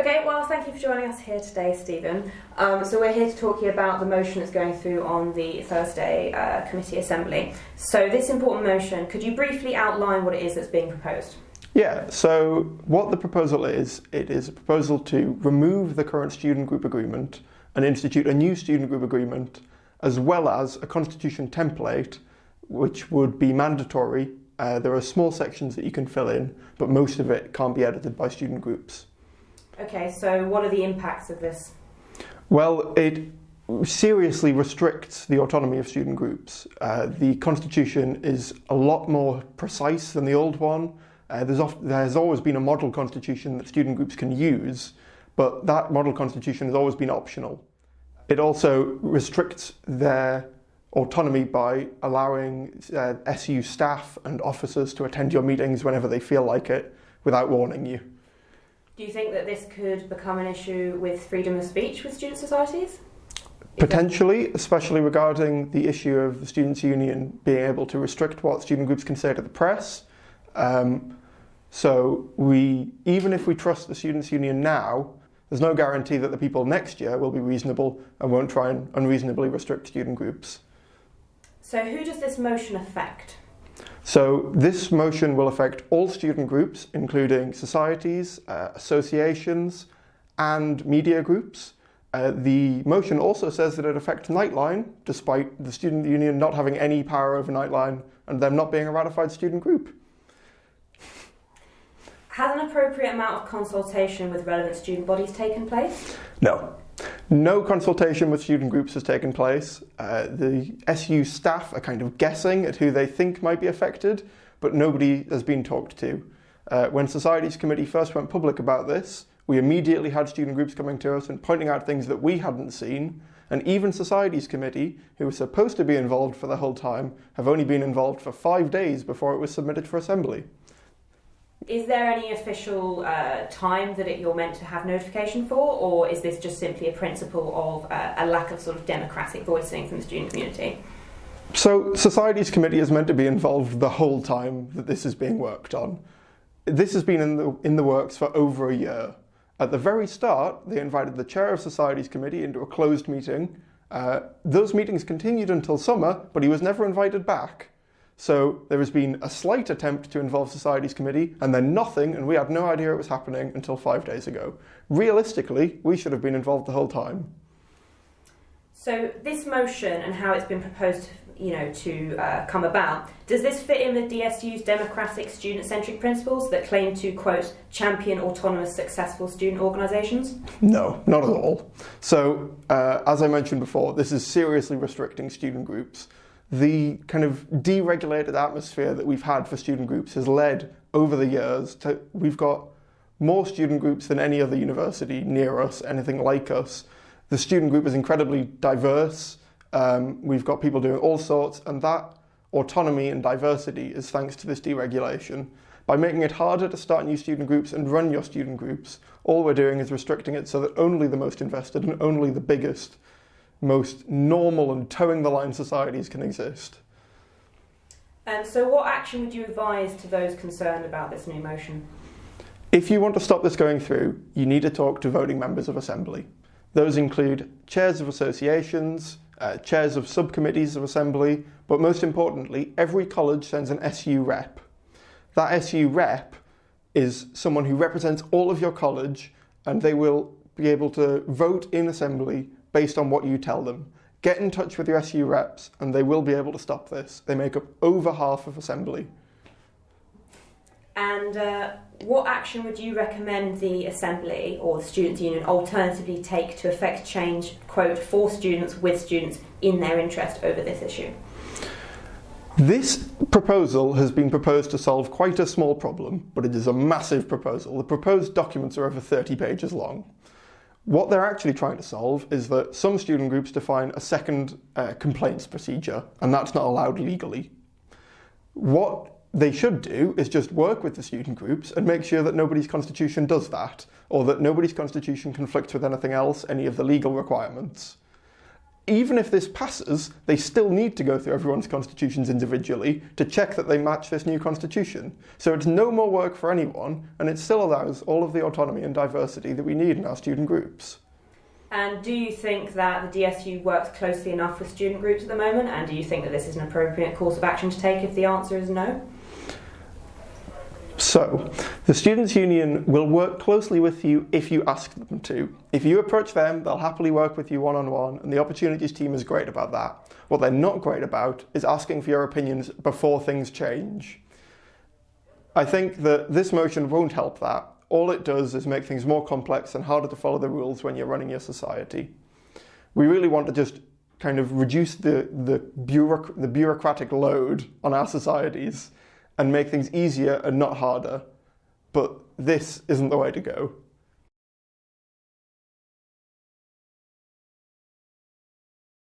Okay, well, thank you for joining us here today, Stephen. So we're here to talk to you about the motion that's going through on the Thursday committee assembly. So this important motion, could you briefly outline what it is that's being proposed? Yeah, so what the proposal is, it is a proposal to remove the current student group agreement and institute a new student group agreement, as well as a constitution template, which would be mandatory. There are small sections that you can fill in, but most of it can't be edited by student groups. Okay, so what are the impacts of this? Well, it seriously restricts the autonomy of student groups. The constitution is a lot more precise than the old one. There's always been a model constitution that student groups can use, but that model constitution has always been optional. It also restricts their autonomy by allowing SU staff and officers to attend your meetings whenever they feel like it without warning you. Do you think that this could become an issue with freedom of speech with student societies? Potentially, especially regarding the issue of the Students' Union being able to restrict what student groups can say to the press. So even if we trust the Students' Union now, there's no guarantee that the people next year will be reasonable and won't try and unreasonably restrict student groups. So who does this motion affect? So this motion will affect all student groups, including societies, associations, and media groups. The motion also says that it affects Nightline, despite the Student Union not having any power over Nightline and them not being a ratified student group. Has an appropriate amount of consultation with relevant student bodies taken place? No. No consultation with student groups has taken place. The SU staff are kind of guessing at who they think might be affected, but nobody has been talked to. When Societies Committee first went public about this, we immediately had student groups coming to us and pointing out things that we hadn't seen, and even Societies Committee, who was supposed to be involved for the whole time, have only been involved for 5 days before it was submitted for assembly. Is there any official time that you're meant to have notification for, or is this just simply a principle of a lack of sort of democratic voicing from the student community? So Societies Committee is meant to be involved the whole time that this is being worked on. This has been in the works for over a year. At the very start, they invited the chair of Societies Committee into a closed meeting. Those meetings continued until summer, but he was never invited back. So there has been a slight attempt to involve Societies Committee, and then nothing, and we had no idea it was happening until 5 days ago. Realistically, we should have been involved the whole time. So this motion and how it's been proposed, to come about, does this fit in with DSU's democratic student-centric principles that claim to, quote, champion autonomous, successful student organisations? No, not at all. So, as I mentioned before, this is seriously restricting student groups. The kind of deregulated atmosphere that we've had for student groups has led over the years to, we've got more student groups than any other university near us, anything like us. The student group is incredibly diverse. We've got people doing all sorts, and that autonomy and diversity is thanks to this deregulation. By making it harder to start new student groups and run your student groups, all we're doing is restricting it so that only the most invested and only the biggest, most normal and towing the line societies can exist. And so what action would you advise to those concerned about this new motion? If you want to stop this going through, you need to talk to voting members of Assembly. Those include chairs of associations, chairs of subcommittees of Assembly, but most importantly, every college sends an SU rep. That SU rep is someone who represents all of your college, and they will be able to vote in Assembly based on what you tell them. Get in touch with your SU reps and they will be able to stop this. They make up over half of Assembly. And what action would you recommend the Assembly or the Students' Union alternatively take to effect change, quote, for students with students in their interest over this issue? This proposal has been proposed to solve quite a small problem, but it is a massive proposal. The proposed documents are over 30 pages long. What they're actually trying to solve is that some student groups define a second complaints procedure, and that's not allowed legally. What they should do is just work with the student groups and make sure that nobody's constitution does that, or that nobody's constitution conflicts with anything else, any of the legal requirements. even if this passes, they still need to go through everyone's constitutions individually to check that they match this new constitution. So it's no more work for anyone, and it still allows all of the autonomy and diversity that we need in our student groups. And do you think that the DSU works closely enough with student groups at the moment? And do you think that this is an appropriate course of action to take if the answer is no? So, the Students' Union will work closely with you if you ask them to. If you approach them, they'll happily work with you one-on-one, and the Opportunities team is great about that. What they're not great about is asking for your opinions before things change. I think that this motion won't help that. All it does is make things more complex and harder to follow the rules when you're running your society. We really want to just kind of reduce the bureaucratic load on our societies and make things easier and not harder. But this isn't the way to go.